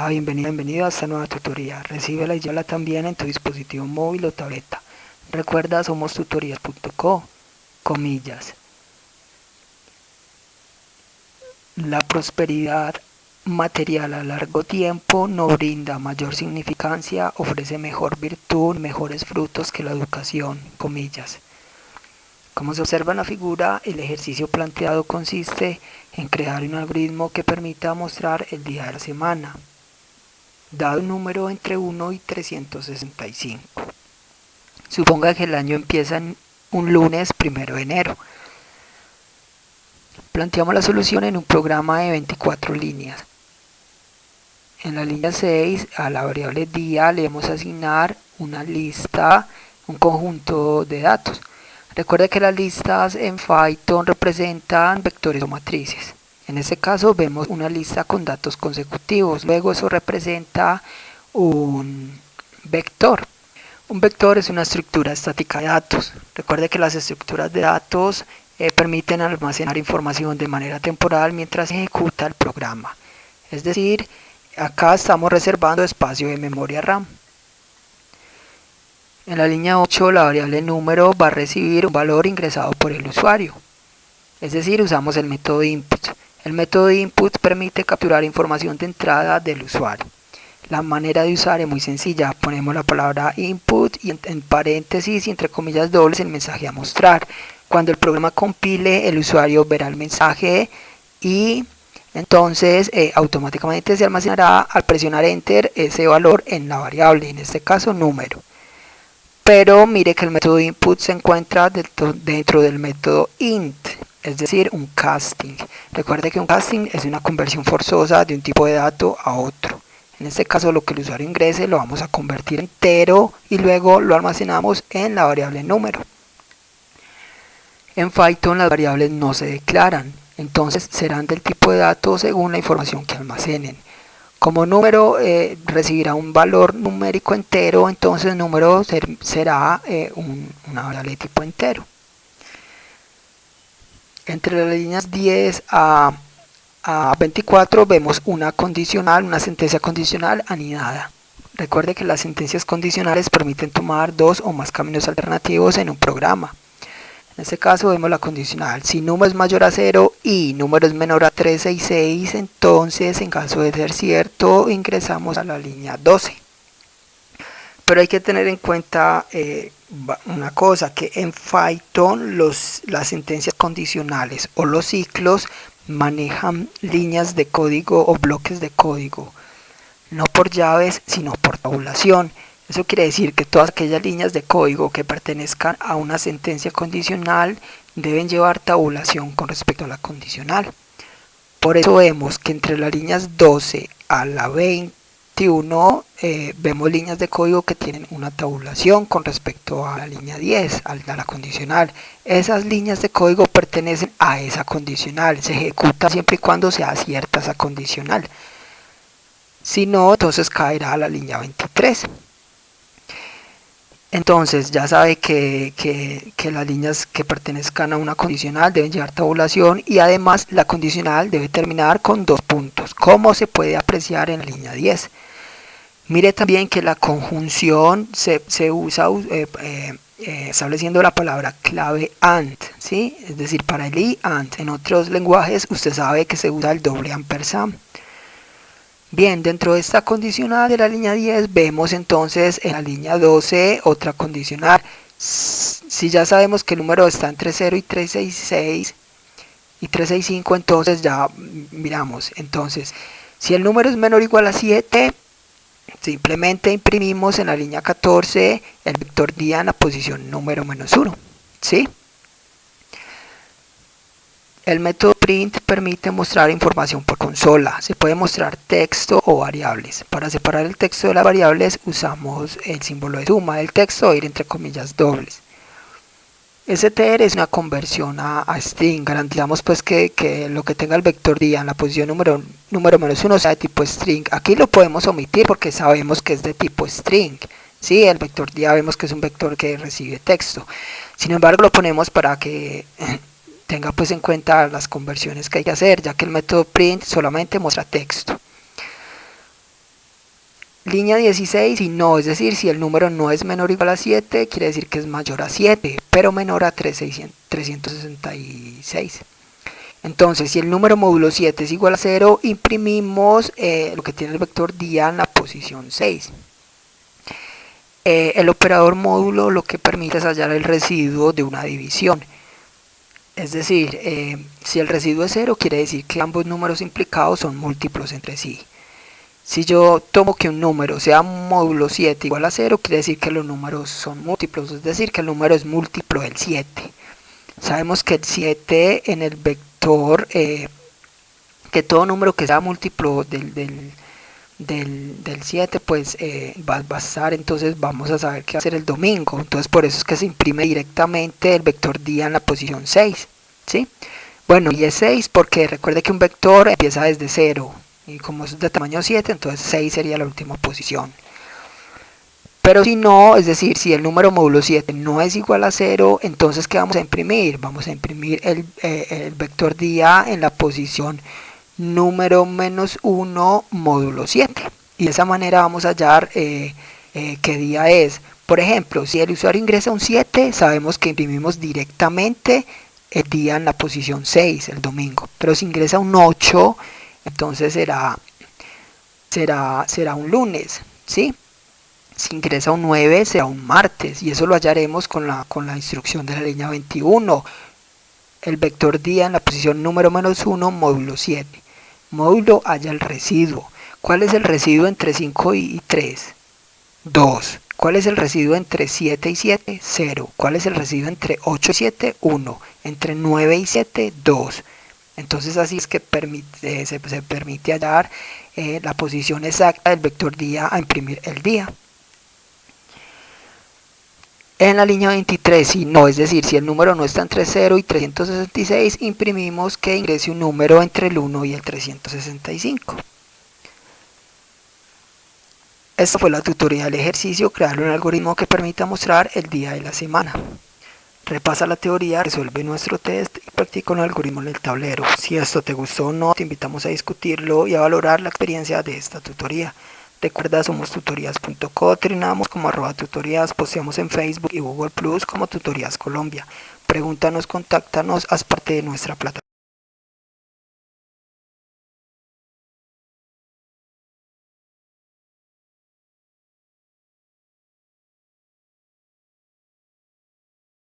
Hola, bienvenido a esta nueva tutoría. Recíbela y llévala también en tu dispositivo móvil o tableta. Recuerda, somos tutorías.co, comillas. La prosperidad material a largo tiempo no brinda mayor significancia, ofrece mejor virtud, mejores frutos que la educación, comillas. Como se observa en la figura, el ejercicio planteado consiste en crear un algoritmo que permita mostrar el día de la semana, dado un número entre 1 y 365. Suponga que el año empieza en un lunes 1 de enero. Planteamos la solución en un programa de 24 líneas. En la línea 6, a la variable día le vamos a asignar una lista, un conjunto de datos. Recuerda que las listas en Python representan vectores o matrices. En este caso vemos una lista con datos consecutivos, luego eso representa un vector. Un vector es una estructura estática de datos. Recuerde que las estructuras de datos permiten almacenar información de manera temporal mientras se ejecuta el programa. Es decir, acá estamos reservando espacio de memoria RAM. En la línea 8, la variable número va a recibir un valor ingresado por el usuario. Es decir, usamos el método input. El método input permite capturar información de entrada del usuario. La manera de usar es muy sencilla. Ponemos la palabra input y en paréntesis y entre comillas dobles el mensaje a mostrar. Cuando el programa compile, el usuario verá el mensaje y entonces automáticamente se almacenará al presionar enter ese valor en la variable, en este caso número. Pero mire que el método input se encuentra dentro del método int, es decir, un casting. Recuerde que un casting es una conversión forzosa de un tipo de dato a otro. En este caso lo que el usuario ingrese lo vamos a convertir en entero y luego lo almacenamos en la variable número. En Python las variables no se declaran, entonces serán del tipo de dato según la información que almacenen. Como número recibirá un valor numérico entero, entonces número será una variable de tipo entero. Entre las líneas 10 a 24 vemos una condicional, una sentencia condicional anidada. Recuerde que las sentencias condicionales permiten tomar dos o más caminos alternativos en un programa. En este caso vemos la condicional, si número es mayor a 0 y número es menor a 366, entonces en caso de ser cierto ingresamos a la línea 12. Pero hay que tener en cuenta una cosa, que en Python las sentencias condicionales o los ciclos manejan líneas de código o bloques de código, no por llaves sino por tabulación. Eso quiere decir que todas aquellas líneas de código que pertenezcan a una sentencia condicional deben llevar tabulación con respecto a la condicional. Por eso vemos que entre las líneas 12 a la 21 vemos líneas de código que tienen una tabulación con respecto a la línea 10, a la condicional. Esas líneas de código pertenecen a esa condicional, se ejecuta siempre y cuando sea cierta esa condicional. Si no, entonces caerá a la línea 23. Entonces ya sabe que las líneas que pertenezcan a una condicional deben llevar tabulación y además la condicional debe terminar con 2 puntos, como se puede apreciar en la línea 10. Mire también que la conjunción se usa estableciendo la palabra clave AND, ¿sí? Es decir, para el y AND. En otros lenguajes usted sabe que se usa el doble ampersand. Bien, dentro de esta condicional de la línea 10 vemos entonces en la línea 12 otra condicional. Si ya sabemos que el número está entre 0 y 366 y 365, entonces ya miramos. Entonces, si el número es menor o igual a 7, simplemente imprimimos en la línea 14 el vector día en la posición número -1, ¿sí? El método print permite mostrar información por consola. Se puede mostrar texto o variables. Para separar el texto de las variables usamos el símbolo de suma del texto o ir entre comillas dobles. str es una conversión a string. Garantizamos pues que lo que tenga el vector día en la posición número -1 sea de tipo string. Aquí lo podemos omitir porque sabemos que es de tipo string. Sí, el vector día vemos que es un vector que recibe texto. Sin embargo, lo ponemos para que tenga pues en cuenta las conversiones que hay que hacer, ya que el método print solamente muestra texto. Línea 16, si no, es decir, si el número no es menor o igual a 7, quiere decir que es mayor a 7, pero menor a 366. Entonces, si el número módulo 7 es igual a 0, imprimimos lo que tiene el vector día en la posición 6. El operador módulo lo que permite es hallar el residuo de una división. Es decir, si el residuo es 0, quiere decir que ambos números implicados son múltiplos entre sí. Si yo tomo que un número sea módulo 7 igual a 0, quiere decir que los números son múltiplos, es decir, que el número es múltiplo del 7. Sabemos que el 7 en el vector, que todo número que sea múltiplo del 7, pues va a estar, entonces vamos a saber qué va a ser el domingo. Entonces por eso es que se imprime directamente el vector día en la posición 6. ¿Sí? Bueno, y es 6 porque recuerde que un vector empieza desde 0. Y como es de tamaño 7, entonces 6 sería la última posición. Pero si no, es decir, si el número módulo 7 no es igual a 0, entonces ¿qué vamos a imprimir? Vamos a imprimir el vector día en la posición número menos 1 módulo 7. Y de esa manera vamos a hallar qué día es. Por ejemplo, si el usuario ingresa un 7, sabemos que imprimimos directamente el día en la posición 6, el domingo. Pero si ingresa un 8, entonces será un lunes, ¿sí? Si ingresa un 9, será un martes, y eso lo hallaremos con la instrucción de la línea 21. El vector día en la posición número menos 1, módulo 7. Módulo halla el residuo. ¿Cuál es el residuo entre 5 y 3? 2. ¿Cuál es el residuo entre 7 y 7? 0. ¿Cuál es el residuo entre 8 y 7? 1. Entre 9 y 7, 2. Entonces así es que se permite hallar la posición exacta del vector día a imprimir el día. En la línea 23, si no, es decir, si el número no está entre 0 y 366, imprimimos que ingrese un número entre el 1 y el 365. Esta fue la tutoría del ejercicio, crear un algoritmo que permita mostrar el día de la semana. Repasa la teoría, resuelve nuestro test y practica un algoritmo en el tablero. Si esto te gustó o no, te invitamos a discutirlo y a valorar la experiencia de esta tutoría. Recuerda, somos tutorías.co, trinamos como @tutorías, posteamos en Facebook y Google Plus como Tutorías Colombia. Pregúntanos, contáctanos, haz parte de nuestra plataforma.